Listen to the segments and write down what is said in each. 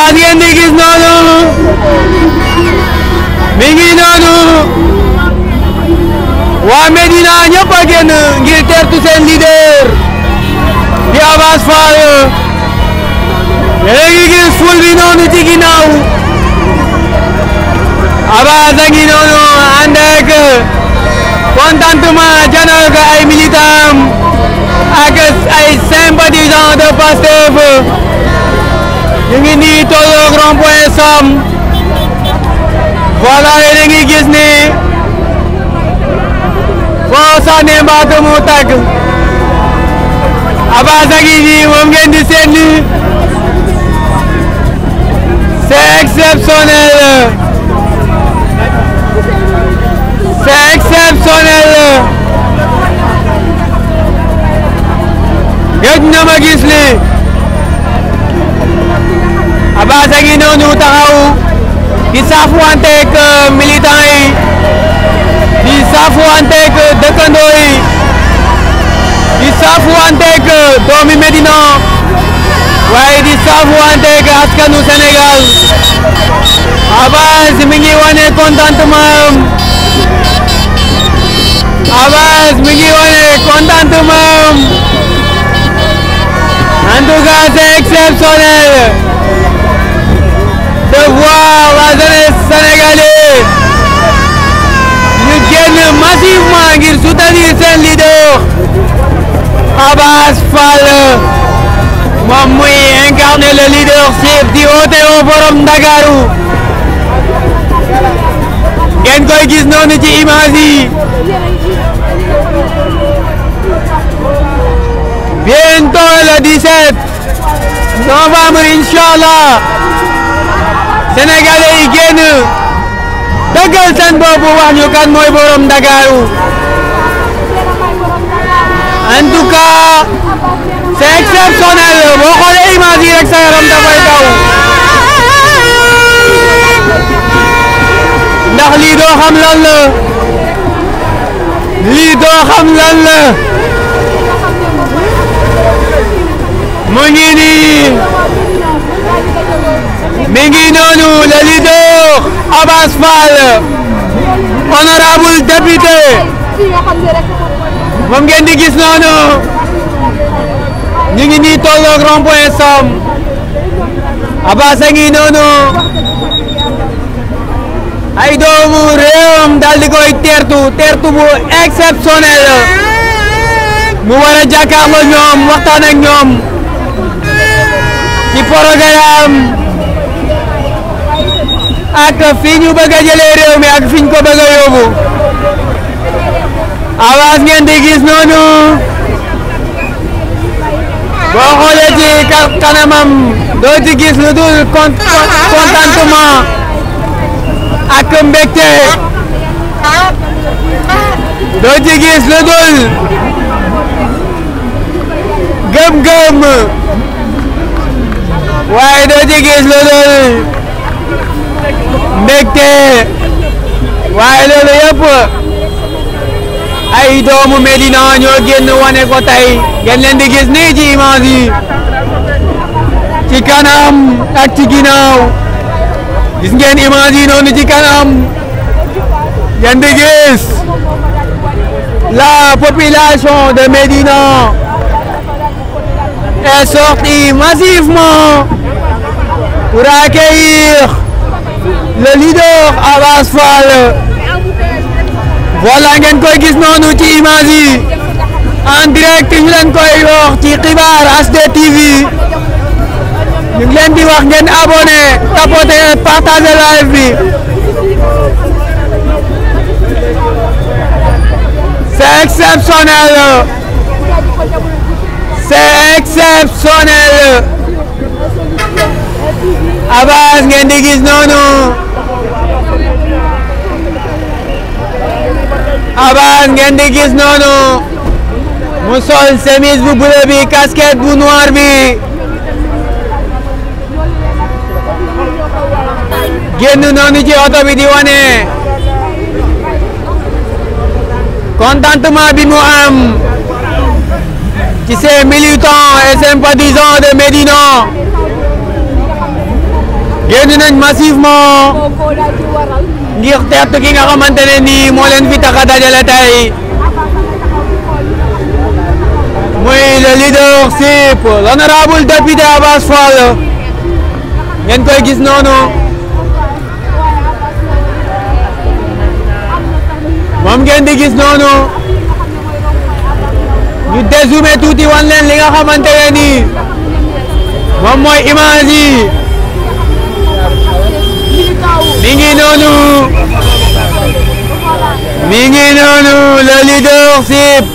Abass ngeen di gis noonu mi ngi noonu waa Médina ñëpp a génn ngir teertu seen leader di Abass Fall yéen a ngi gis ful bi noonu ci ginnaaw Abass a ngi noonu ànd ak contentement janal ko ay militants ak ay sympathisants de Pastef ñu ngi nii tolloog rond-point Sam voilà yéen a ngi gis ni foo sànnee mbaat mu tàgg Abass a ngi nii moom ngeen di seen ni c'est exceptionnel c'est exceptionnel gëj na ma gis li Abass a ngi noonu taxaw di saafuwanteeg militant yi di saafuwanteeg dëkkandoo yi di saafuwanteeg doomi Médina waaye di saafuwanteeg askanu Sénégal Abass mi ngi wane contentement Abass mi ngi wane contentement en tout cas c'est exceptionnel de voir la jeunesse sénégalaise ñu génn massivement ngir soutenir seen leader Abass Fall moom muy incarner le leadership di woote au Forum Ndakaaru ngeen koy gis noonu ci image yi bientôt le 17 novembre inchallah Sénégalais yi génn dëggal seen bopp wax ñu kan mooy borom Ndakaaru en tout cas c'est exceptionnel boo xoolee image yi rek sa yaram dafay daw ndax lii doo xam lan la lii doo xam lan la mu ngi nii mi ngi noonu le leader Abass Fall honorable député moom ngeen di gis noonu ñu ngi nii tolloog rond-point Sam Abass a ngi noonu ay doomu réewam daal di koy teertu bu exceptionnel mu war a jàkkaarloo ñoom waxtaan ak ñoom ci programme ak fi ñu bëgg a jëlee réew mi ak fi ñu ko bëgg a yóbbu Abass ngeen di gis noonu boo xoolee ci kanamam doo ci gis lu dul contentement ak mbégte doo ci gis lu dul gëm-gëm waaye doo ci gis lu dul mbégte waaye loolu yëpp ay doomu Médina ñoo génn wane ko tey ngeen leen di gis nii ci image yi ci kanam ak ci ginnaaw gis ngeen image yi noonu ci kanam ngeen di gis la population de Médina est sortie massivement pour accueillir le leader Abass Fall voilà ngeen koy gis noonu ci image yi en direct ñu leen koy wax ci xibaar HD TV ñu ngi leen di wax ngeen abonné tapoter partager live bi c'est exceptionnel c'est exceptionnel Abass ngeen di gis noonu Abass ngeen di gis noonu mu sol chemise bu bleu bi casquette bu noir bi génn noonu ci oto bi di wane contentement bi mu am ci ses militants et sympathisants de Médina génn nañ massivement ngir teertu ki nga xamante ne nii moo leen fi tax a dajale tey muy le leadership l'honorable député Abass Fall ngeen koy gis noonu moom ngeen di gis noonu ñu dézoomé tuuti wan leen li nga xamante ne nii moom mooy image yi mi ngi noonu le leadership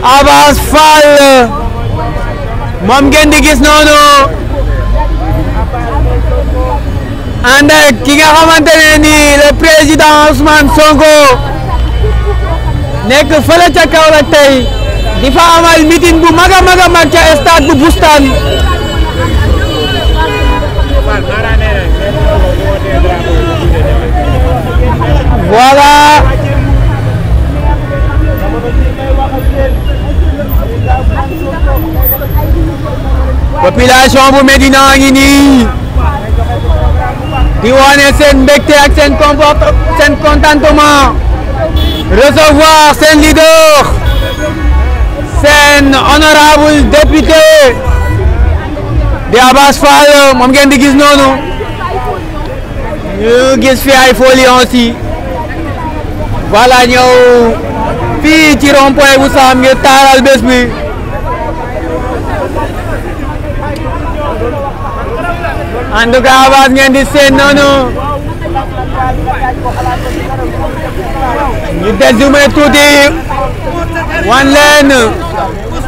Abass Fall moom ngeen di gis noonu ànd ak ki nga xamante ne nii le président Ousmane Sonko nekk fële ca Kaolack tey di fa amal meeting bu mag a mag ca stade bu Boustane voilà population bu Médina ngi nii di wane seen mbégte ak seen contentement recevoir seen leader seen honorable député di Abass Fall moom ngeen di gis noonu ñu gis fi ay folions yi voilà ñëw fii ci rond-point bu Sam ngir taaral bés bi en tout cas Abass ngeen di seen noonu ñu dézoomé tuuti wan leen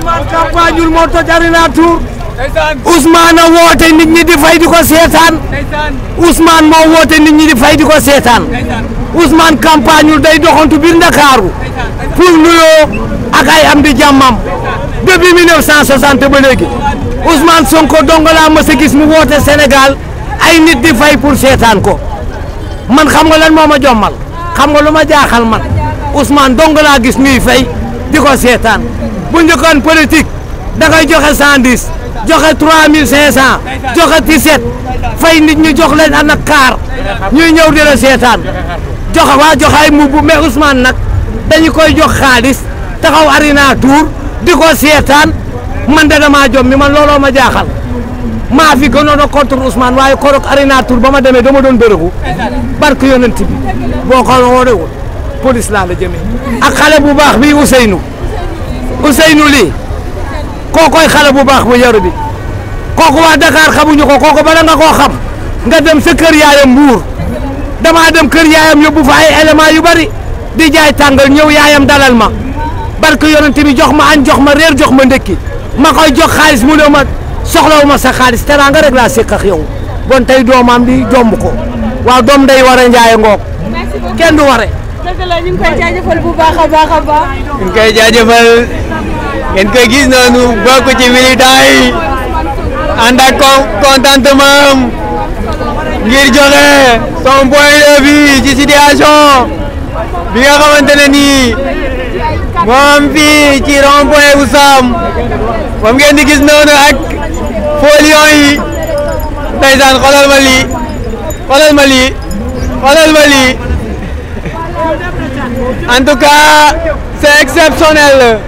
Ousmane campagne moo toj Arena Tour Ousmane a woote nit ñi di fay di ko seetaan Ousmane moo woote nit ñi di fay di ko seetaan Ousmane campagne day doxantu biir Ndakaaru pour nuyoo ak ay am di jàmmam depuis 1960 ba léegi Ousmane Sonko dong laa mës a gis mu woote Sénégal ay nit di fay pour seetaan ko man xam nga lan moo ma jommal xam nga lu ma jaaxal man Ousmane dong laa gis ñuy fay di ko seetaan bu njëkkoon politique da ngay joxe 110 joxe 3500 joxe 17 fay nit ñi jox leen ana kaar ñuy ñëw di la seetaan joxe ay mbubb mais Ousmane nag dañu koy jox xaalis taxaw Arena Tour di ko seetaan man de damaa jom mi man looloo ma jaaxal maa fi gënoon a contre Ousmane waaye korok Arena Tour ba ma demee dama doon bërëgu barke yonent bi boo ko woorewul police laa la jëmee ak xale bu baax bi Ousseynou lii kookoy xale bu baax bu yaru bi kooku waa Dakar xamuñu ko kooku bala nga koo xam nga dem sa kër yaayam Mbuur damaa dem kër yaayam yóbbu fa ay éléments yu bari di jaay tàngal ñëw yaayam dalal ma barke yonent bi jox ma añ jox ma reer jox ma ndekki ma koy jox xaalis mu ne ma soxlawu ma sa xaalis teraanga rek laa séq ak yow bon tey doomam di jomb ko waaw doom day ware njaaye ngoog kenn du ware. dëgg la ñu ngi koy jaajëfal bu baax a baax a baax. ñu ngi koy jaajëfal ngeen koy gis noonu bokk ci militant yi ànd ak contentement ngir joxe son point de vue ci situation bi nga xamante ne nii moom fii ci rond-point bu Sam moom ngeen di gis noonu ak folion yi ndeysaan xoolal ma lii en tout cas c'est exceptionnel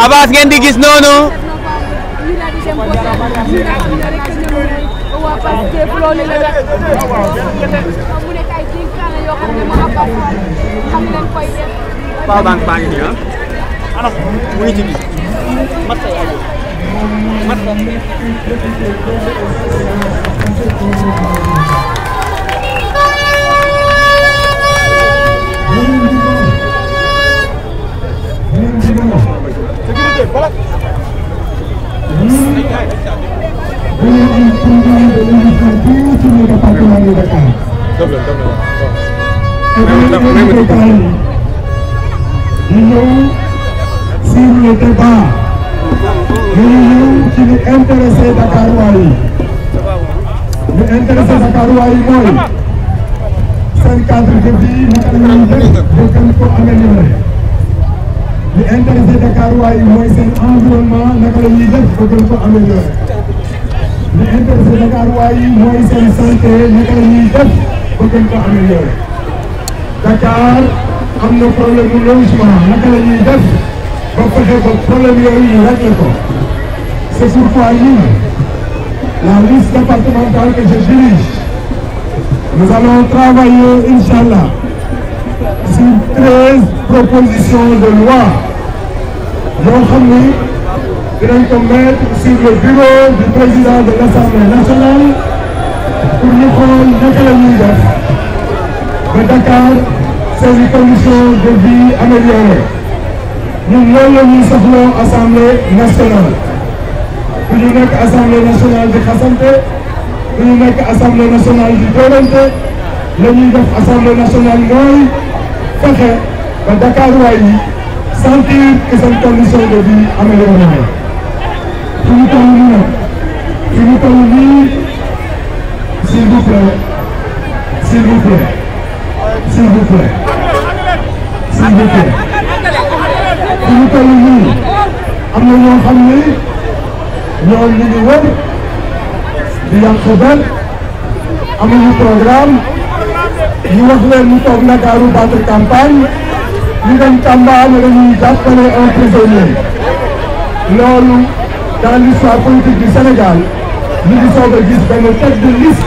Abass ngeen di gis noonu Power bank baa ngi nii ah mu ngi ci biir Sur le débat, intéressé Dakar waaye li intéressé Dakar waaye mooy seen cadre de vie naka la ñuy def ba gën ko améliorer li intéressé Dakar waaye mooy seen environnement naka la ñuy def ba gën ko améliorer li intéressé Dakar waaye mooy seen santé naka la ñuy def ba gën ko améliorer Dakar am na problème mu logement naka la ñuy def ba fexe ba problème yooyu ñu réglé ko. C'est pourquoi nous, la liste départementale que je dirige, nous allons travailler, Inch'Allah, sur 13 propositions de loi. Nous allons mettre sur le bureau du président de l'Assemblée nationale pour nous prendre de Dakar, ces conditions de vie améliorées. Nous allons l'Assemblée nationale. Nous sommes l'Assemblée nationale de Khassanté, nous sommes l'Assemblée nationale du Dorente, nous sommes l'Assemblée nationale de Fexe, de Dakar Ouayi, sentir que cette condition de vie améliorée. S'il vous plaît, s'il vous plaît, s'il vous plaît, s'il vous plaît, ñoo ñu ngi wër di yàq benn amuñu programme ñu wax leen ñu toog Ndakaaru battre campagne ñu dem Tamba ne dañuy jàppale un prisonnier loolu dans l'histoire politique du Sénégal ñu ngi soog a gis benn tête de liste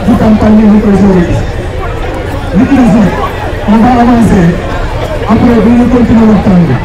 du campagne ñu koy soog a gis li ci des on va avancer après bu ñu continuer waxtaan bi